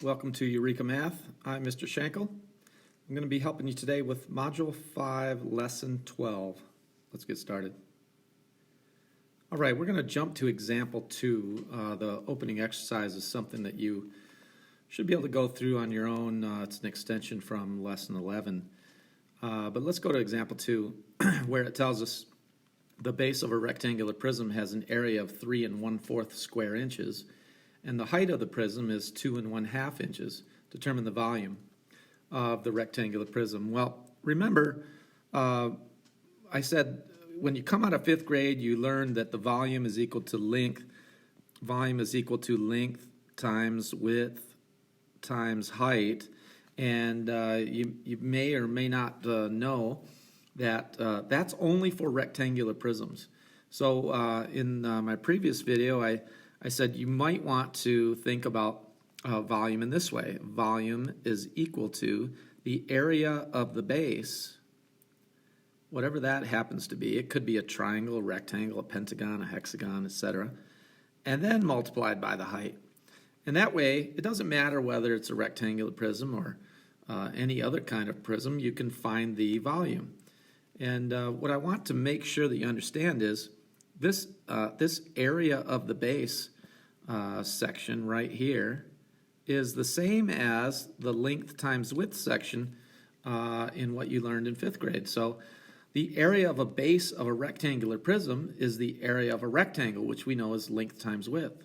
Welcome to Eureka Math. I'm Mr. Shankel. I'm going to be helping you today with Module 5, Lesson 12. Let's get started. All right, we're going to jump to Example 2. The opening exercise is something that you should be able to go through on your own. It's an extension from Lesson 11. But let's go to Example 2, where it tells us the base of a rectangular prism has an area of 3 1/4 square inches, and the height of the prism is 2 1/2 inches. Determine the volume of the rectangular prism. Well, remember, I said when you come out of 5th grade, you learn that the volume is equal to length. Volume is equal to length times width times height. And you may or may not know that that's only for rectangular prisms. So in my previous video, I said you might want to think about volume in this way. Volume is equal to the area of the base, whatever that happens to be. It could be a triangle, a rectangle, a pentagon, a hexagon, etc. And then multiplied by the height. And that way, it doesn't matter whether it's a rectangular prism or any other kind of prism, you can find the volume. And what I want to make sure that you understand is this area of the base section right here is the same as the length times width section in what you learned in 5th grade. So the area of a base of a rectangular prism is the area of a rectangle, which we know is length times width.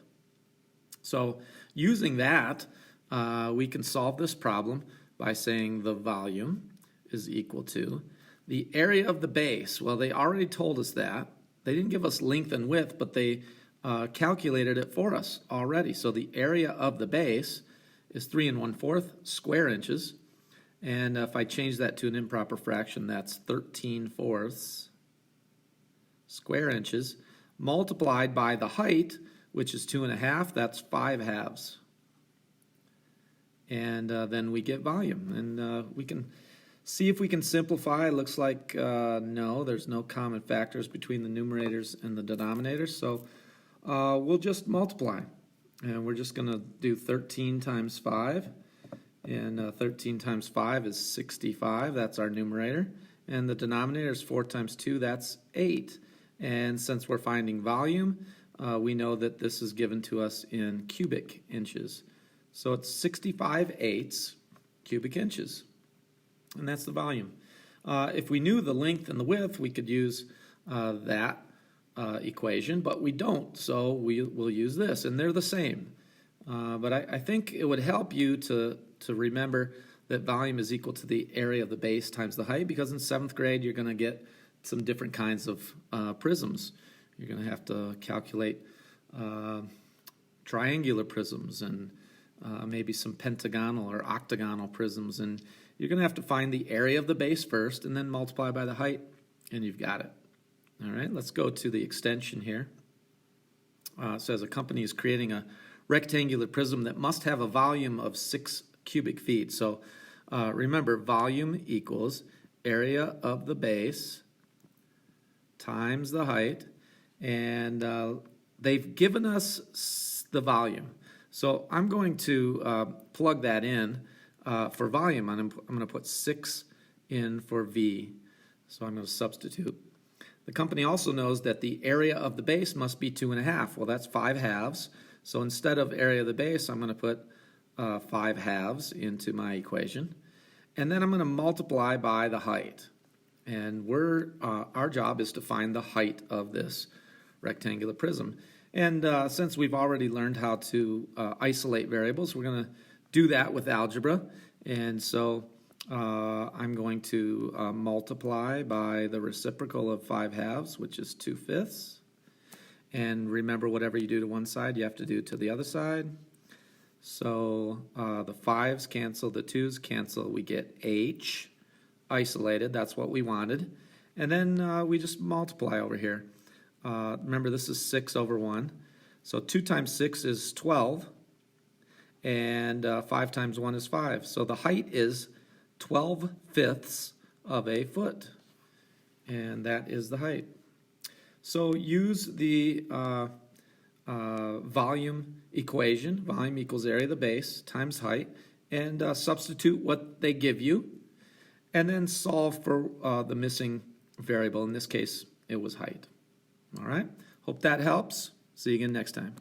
So using that, we can solve this problem by saying the volume is equal to the area of the base. Well, they already told us that. They didn't give us length and width, but they calculated it for us already. So the area of the base is 3 1/4 square inches. And if I change that to an improper fraction, that's 13/4 square inches multiplied by the height, which is 2 1/2, that's 5/2. And then we get volume. And we can see if we can simplify. It looks like no, there's no common factors between the numerators and the denominators. So we'll just multiply. And we're just going to do 13 times 5. And 13 times 5 is 65. That's our numerator. And the denominator is 4 times 2. That's 8. And since we're finding volume, we know that this is given to us in cubic inches. So it's 65/8 cubic inches. And that's the volume. If we knew the length and the width, we could use that equation, but we don't, so we'll use this, and they're the same. But I think it would help you to remember that volume is equal to the area of the base times the height, because in 7th grade you're going to get some different kinds of prisms. You're going to have to calculate triangular prisms and maybe some pentagonal or octagonal prisms, and you're going to have to find the area of the base first and then multiply by the height, and you've got it. All right, let's go to the extension here. It says a company is creating a rectangular prism that must have a volume of 6 cubic feet. So remember, volume equals area of the base times the height, and they've given us the volume. So I'm going to plug that in for volume. I'm going to put 6 in for V. So I'm going to substitute. The company also knows that the area of the base must be 2 1/2. Well, that's 5/2. So instead of area of the base, I'm going to put 5/2 into my equation. And then I'm going to multiply by the height. And our job is to find the height of this rectangular prism. And since we've already learned how to isolate variables, we're going to do that with algebra. And so I'm going to multiply by the reciprocal of 5/2, which is 2/5. And remember, whatever you do to one side, you have to do to the other side. So the 5's cancel, the 2's cancel. We get H isolated. That's what we wanted. And then we just multiply over here. Remember, this is 6 over 1. So 2 times 6 is 12. And 5 times 1 is 5. So the height is 12/5 of a foot. And that is the height. So use the volume equation. Volume equals area of the base times height, and substitute what they give you, and then solve for the missing variable. In this case, it was height. All right, hope that helps. See you again next time.